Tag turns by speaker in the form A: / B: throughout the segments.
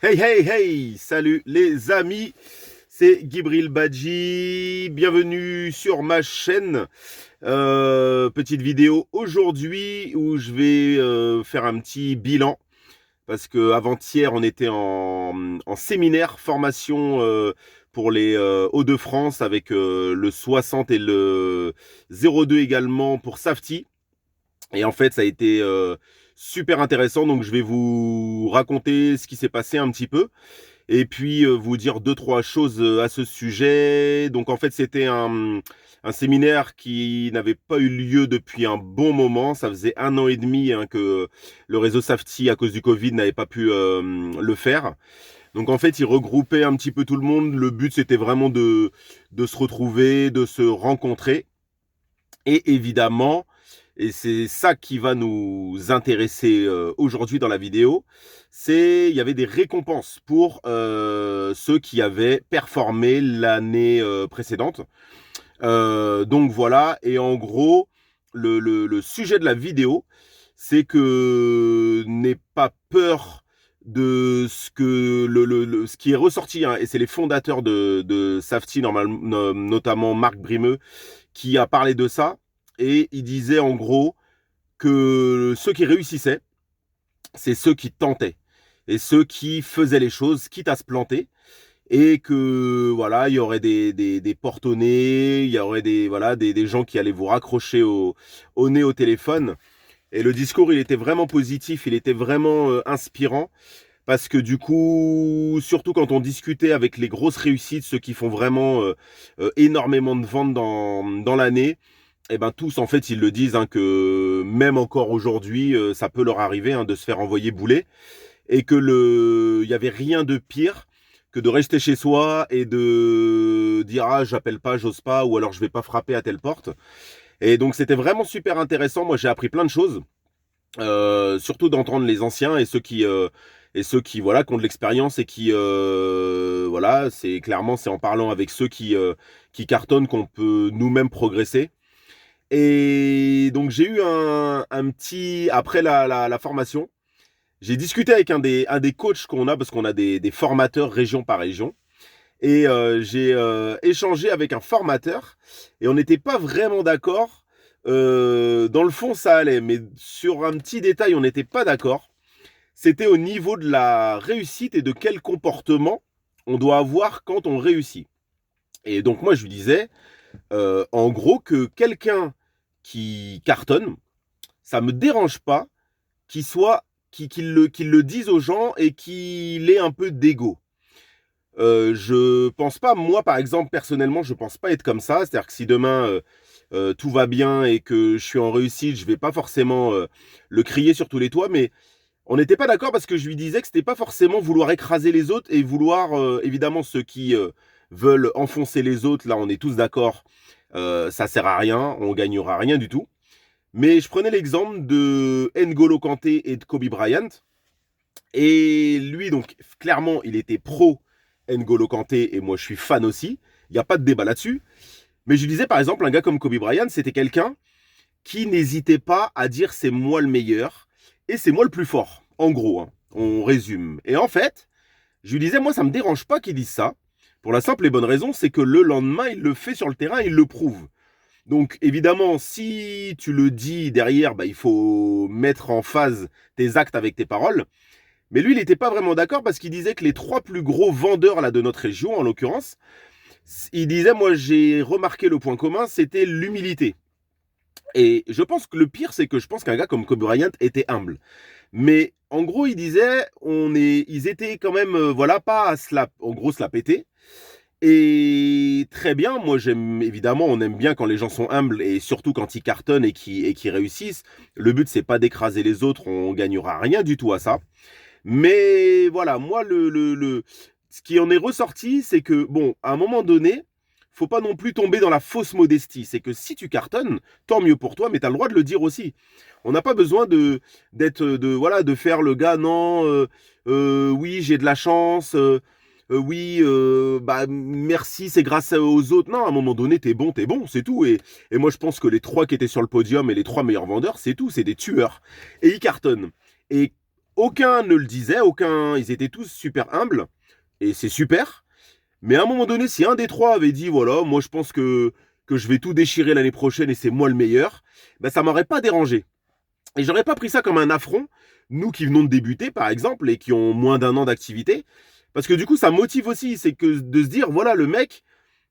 A: Hey hey hey, salut les amis, c'est Gibril Badji, bienvenue sur ma chaîne. Petite vidéo aujourd'hui où je vais faire un petit bilan parce que avant-hier on était en séminaire formation pour les Hauts-de-France avec le 60 et le 02 également pour Safety. Et en fait ça a été super intéressant, donc je vais vous raconter ce qui s'est passé un petit peu. Et puis vous dire deux, trois choses à ce sujet. Donc en fait, c'était un séminaire qui n'avait pas eu lieu depuis un bon moment. Ça faisait 1 an et demi que le réseau Safety, à cause du Covid, n'avait pas pu le faire. Donc en fait, il regroupait un petit peu tout le monde. Le but, c'était vraiment de se retrouver, de se rencontrer. Et évidemment, et c'est ça qui va nous intéresser aujourd'hui dans la vidéo, il y avait des récompenses pour ceux qui avaient performé l'année précédente. Donc voilà, et en gros, le sujet de la vidéo, c'est que n'aie pas peur de ce que ce qui est ressorti, hein, et c'est les fondateurs de Safety, notamment Marc Brimeux, qui a parlé de ça, et il disait en gros que ceux qui réussissaient, c'est ceux qui tentaient, et ceux qui faisaient les choses, quitte à se planter, et que voilà, il y aurait des portes au nez, il y aurait des gens qui allaient vous raccrocher au nez au téléphone. Et le discours, il était vraiment positif, il était vraiment inspirant, parce que du coup, surtout quand on discutait avec les grosses réussites, ceux qui font vraiment énormément de ventes dans l'année, et ben tous en fait ils le disent, hein, que même encore aujourd'hui ça peut leur arriver, hein, de se faire envoyer bouler, et que il y avait rien de pire que de rester chez soi et de dire ah j'appelle pas, j'ose pas, ou alors je vais pas frapper à telle porte. Et donc c'était vraiment super intéressant. Moi j'ai appris plein de choses, surtout d'entendre les anciens et ceux qui voilà qui ont de l'expérience et qui voilà, c'est en parlant avec ceux qui cartonnent qu'on peut nous-mêmes progresser. Et donc j'ai eu un petit après la formation, j'ai discuté avec un des coachs qu'on a, parce qu'on a des formateurs région par région. Et j'ai échangé avec un formateur et on n'était pas vraiment d'accord. Dans le fond, ça allait, mais sur un petit détail, on n'était pas d'accord. C'était au niveau de la réussite et de quel comportement on doit avoir quand on réussit. Et donc moi, je lui disais, en gros, que quelqu'un qui cartonne, ça me dérange pas qu'il soit, qu'il le dise aux gens et qu'il ait un peu d'ego. Je pense pas, moi par exemple, personnellement, je pense pas être comme ça. C'est-à-dire que si demain tout va bien et que je suis en réussite, je vais pas forcément le crier sur tous les toits. Mais on n'était pas d'accord parce que je lui disais que c'était pas forcément vouloir écraser les autres et vouloir, évidemment, ceux qui veulent enfoncer les autres, là on est tous d'accord, ça sert à rien, on gagnera rien du tout. Mais je prenais l'exemple de N'Golo Kanté et de Kobe Bryant. Et lui, donc, clairement, il était pro N'Golo Kanté et moi, je suis fan aussi. Il n'y a pas de débat là-dessus. Mais je disais, par exemple, un gars comme Kobe Bryant, c'était quelqu'un qui n'hésitait pas à dire c'est moi le meilleur et c'est moi le plus fort. En gros, hein, on résume. Et en fait, je lui disais, moi, ça me dérange pas qu'il dise ça. Pour la simple et bonne raison, c'est que le lendemain, il le fait sur le terrain, il le prouve. Donc, évidemment, si tu le dis derrière, bah, il faut mettre en phase tes actes avec tes paroles. Mais lui, il n'était pas vraiment d'accord parce qu'il disait que les trois plus gros vendeurs là, de notre région, en l'occurrence, il disait, moi j'ai remarqué le point commun, c'était l'humilité. Et je pense que le pire, c'est que je pense qu'un gars comme Kobe Bryant était humble. Mais en gros, il disait, ils étaient quand même, voilà, pas à en gros, se la péter. Et très bien, moi j'aime, évidemment, on aime bien quand les gens sont humbles et surtout quand ils cartonnent et qui réussissent. Le but, c'est pas d'écraser les autres, on gagnera rien du tout à ça. Mais voilà, moi, ce qui en est ressorti, c'est que, bon, à un moment donné, faut pas non plus tomber dans la fausse modestie. C'est que si tu cartonnes, tant mieux pour toi, mais tu as le droit de le dire aussi. On n'a pas besoin voilà, de faire le gars, non, oui, j'ai de la chance, oui, bah, merci, c'est grâce aux autres. Non, à un moment donné, t'es bon, c'est tout. Et moi, je pense que les trois qui étaient sur le podium et les trois meilleurs vendeurs, c'est tout, c'est des tueurs. Et ils cartonnent. Et aucun ne le disait, ils étaient tous super humbles, et c'est super. Mais à un moment donné, si un des trois avait dit, voilà, moi je pense que je vais tout déchirer l'année prochaine et c'est moi le meilleur, ben ça m'aurait pas dérangé. Et j'aurais pas pris ça comme un affront, nous qui venons de débuter par exemple, et qui ont moins d'1 an d'activité, parce que du coup ça motive aussi, c'est que de se dire, voilà, le mec,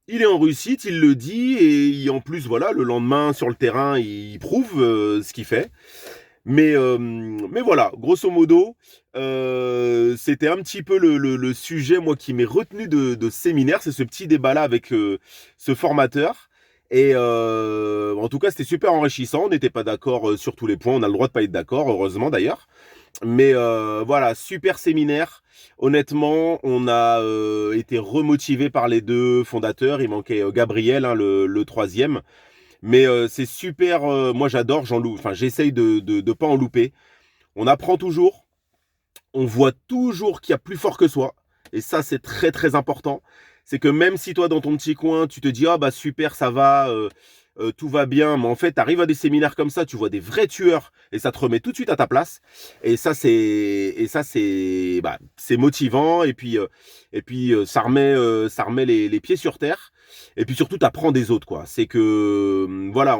A: il est en réussite, il le dit, et en plus, voilà, le lendemain sur le terrain, il prouve ce qu'il fait. Mais voilà, grosso modo, c'était un petit peu le sujet, moi, qui m'est retenu de ce séminaire, c'est ce petit débat-là avec ce formateur. Et en tout cas, c'était super enrichissant. On n'était pas d'accord sur tous les points. On a le droit de pas être d'accord, heureusement d'ailleurs. Mais voilà, super séminaire. Honnêtement, on a été remotivé par les deux fondateurs. Il manquait Gabriel, hein, le troisième. Mais c'est super, moi j'adore, enfin j'essaye de pas en louper. On apprend toujours, on voit toujours qu'il y a plus fort que soi. Et ça c'est très très important. C'est que même si toi dans ton petit coin, tu te dis ah bah super ça va, tout va bien, mais en fait tu arrives à des séminaires comme ça, tu vois des vrais tueurs et ça te remet tout de suite à ta place. Et ça c'est bah, c'est motivant et puis ça remet les pieds sur terre. Et puis surtout, tu apprends des autres, quoi. C'est que, voilà,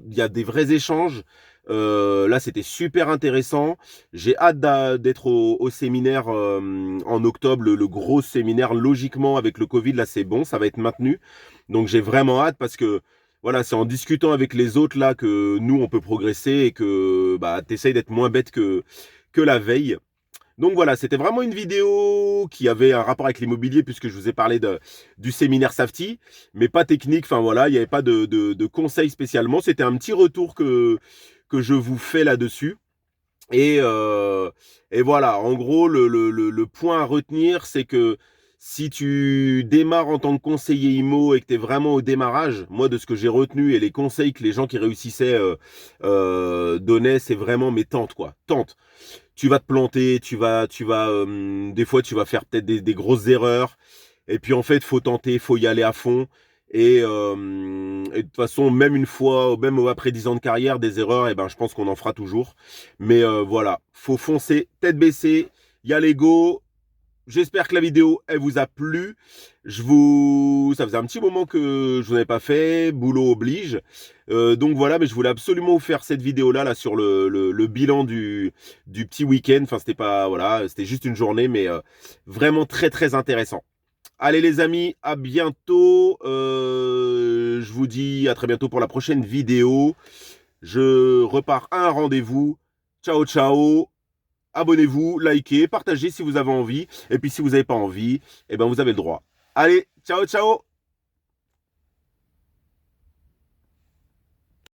A: il y a des vrais échanges. Là, c'était super intéressant. J'ai hâte d'être au séminaire en octobre, le gros séminaire. Logiquement, avec le Covid, là, c'est bon, ça va être maintenu. Donc, j'ai vraiment hâte parce que, voilà, c'est en discutant avec les autres, là, que nous, on peut progresser et que, bah, t'essayes d'être moins bête que la veille. Donc voilà, c'était vraiment une vidéo qui avait un rapport avec l'immobilier puisque je vous ai parlé du séminaire Safety, mais pas technique, enfin voilà, il n'y avait pas de conseils spécialement. C'était un petit retour que je vous fais là-dessus. Et, euh, et voilà, en gros, le point à retenir, c'est que si tu démarres en tant que conseiller IMO et que tu es vraiment au démarrage, moi de ce que j'ai retenu et les conseils que les gens qui réussissaient donnaient, c'est vraiment mes tentes, quoi. Tente. Tu vas te planter, des fois tu vas faire peut-être des grosses erreurs. Et puis en fait, faut tenter, faut y aller à fond. Et de toute façon, même une fois, même après 10 ans de carrière, des erreurs, et ben, je pense qu'on en fera toujours. Mais voilà, faut foncer, tête baissée, y a l'ego. J'espère que la vidéo, elle vous a plu. Ça faisait un petit moment que je vous avais pas fait, boulot oblige. Donc voilà, mais je voulais absolument vous faire cette vidéo-là là, sur le bilan du petit week-end. Enfin, c'était pas, voilà, c'était juste une journée, mais vraiment très très intéressant. Allez les amis, à bientôt. Je vous dis à très bientôt pour la prochaine vidéo. Je repars à un rendez-vous. Ciao, ciao. Abonnez-vous, likez, partagez si vous avez envie. Et puis si vous n'avez pas envie, eh ben vous avez le droit. Allez, ciao, ciao.